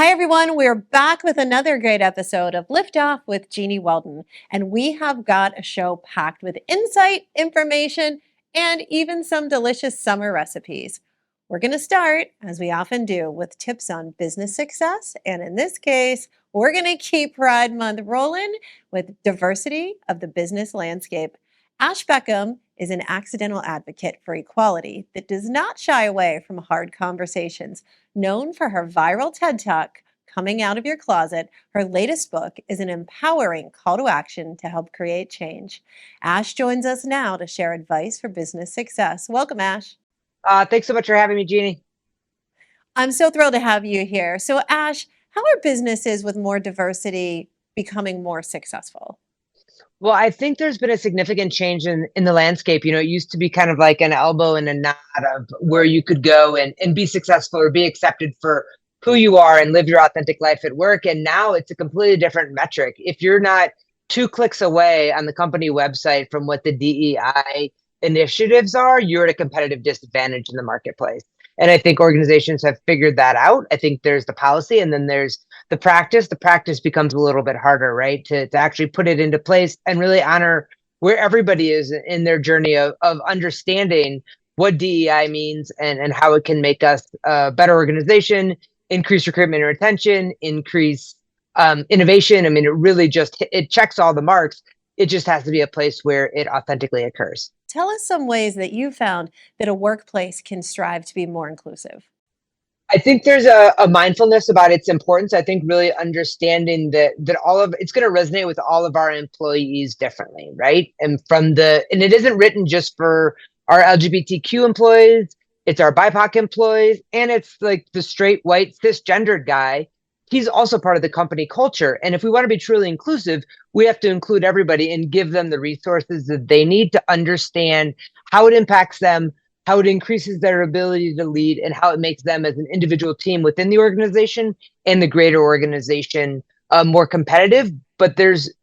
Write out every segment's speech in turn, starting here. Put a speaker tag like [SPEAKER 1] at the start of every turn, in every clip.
[SPEAKER 1] Hi, everyone. We're back with another great episode of Liftoff with Jeanniey Walden. And we have got a show packed with insight, information, and even some delicious summer recipes. We're going to start, as we often do, with tips on business success. And in this case, we're going to keep Pride Month rolling with diversity of the business landscape. Ash Beckham is an accidental advocate for equality that does not shy away from hard conversations. Known for her viral TED Talk, Coming Out of Your Closet, her latest book is an empowering call to action to help create change. Ash joins us now to share advice for business success. Welcome, Ash.
[SPEAKER 2] Thanks so much for having me, Jeannie.
[SPEAKER 1] I'm so thrilled to have you here. So, Ash, how are businesses with more diversity becoming more successful?
[SPEAKER 2] Well, I think there's been a significant change in the landscape. It used to be kind of like an elbow and a nod of where you could go and be successful or be accepted for who you are and live your authentic life at work. And now it's a completely different metric. If you're not 2 clicks away on the company website from what the DEI initiatives are, you're at a competitive disadvantage in the marketplace. And I think organizations have figured that out. I think there's the policy and then there's the practice. The practice becomes a little bit harder, right? To actually put it into place and really honor where everybody is in their journey of understanding what DEI means and how it can make us a better organization, increase recruitment and retention, increase innovation. I mean, it checks all the marks. It just has to be a place where it authentically occurs.
[SPEAKER 1] Tell us some ways that you found that a workplace can strive to be more inclusive.
[SPEAKER 2] I think there's a mindfulness about its importance. I think really understanding that all of it's going to resonate with all of our employees differently, right? And it isn't written just for our LGBTQ employees, it's our BIPOC employees, and it's like the straight white cisgendered guy. He's also part of the company culture. And if we want to be truly inclusive, we have to include everybody and give them the resources that they need to understand how it impacts them, how it increases their ability to lead, and how it makes them as an individual team within the organization and the greater organization more competitive. But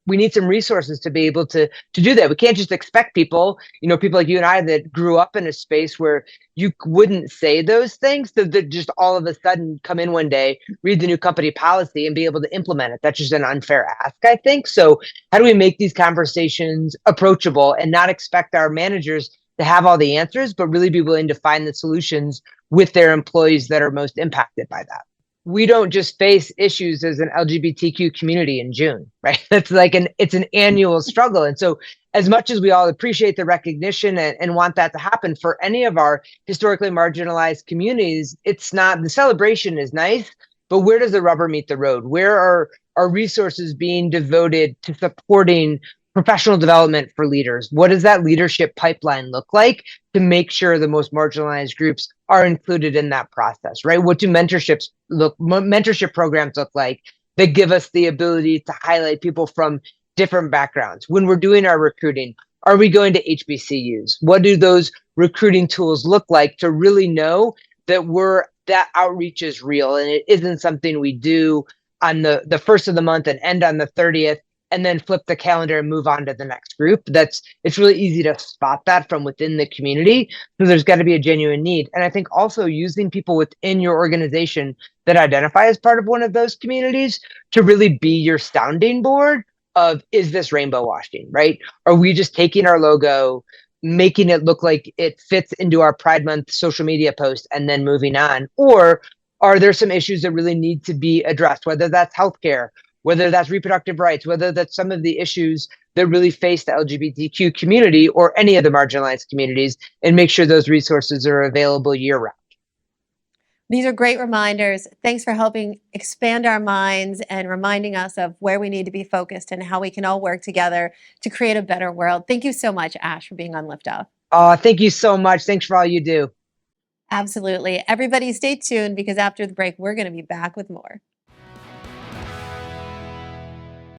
[SPEAKER 2] we need some resources to be able to do that. We can't just expect people like you and I that grew up in a space where you wouldn't say those things, that just all of a sudden come in one day, read the new company policy and be able to implement it. That's just an unfair ask, I think. So how do we make these conversations approachable and not expect our managers to have all the answers, but really be willing to find the solutions with their employees that are most impacted by that? We don't just face issues as an LGBTQ community in June, right? It's an annual struggle. And so as much as we all appreciate the recognition and want that to happen for any of our historically marginalized communities, it's not, the celebration is nice, but where does the rubber meet the road? Where are our resources being devoted to supporting professional development for leaders? What does that leadership pipeline look like to make sure the most marginalized groups are included in that process, right? What do mentorship programs look like that give us the ability to highlight people from different backgrounds? When we're doing our recruiting, are we going to HBCUs? What do those recruiting tools look like to really know that outreach is real and it isn't something we do on the first of the month and end on the 30th and then flip the calendar and move on to the next group? It's really easy to spot that from within the community. So there's got to be a genuine need. And I think also using people within your organization that identify as part of one of those communities to really be your sounding board of, is this rainbow washing, right? Are we just taking our logo, making it look like it fits into our Pride Month social media post and then moving on? Or are there some issues that really need to be addressed, whether that's healthcare, whether that's reproductive rights, whether that's some of the issues that really face the LGBTQ community or any of the marginalized communities, and make sure those resources are available year round.
[SPEAKER 1] These are great reminders. Thanks for helping expand our minds and reminding us of where we need to be focused and how we can all work together to create a better world. Thank you so much, Ash, for being on Liftoff.
[SPEAKER 2] Thank you so much. Thanks for all you do.
[SPEAKER 1] Absolutely. Everybody stay tuned because after the break, we're going to be back with more.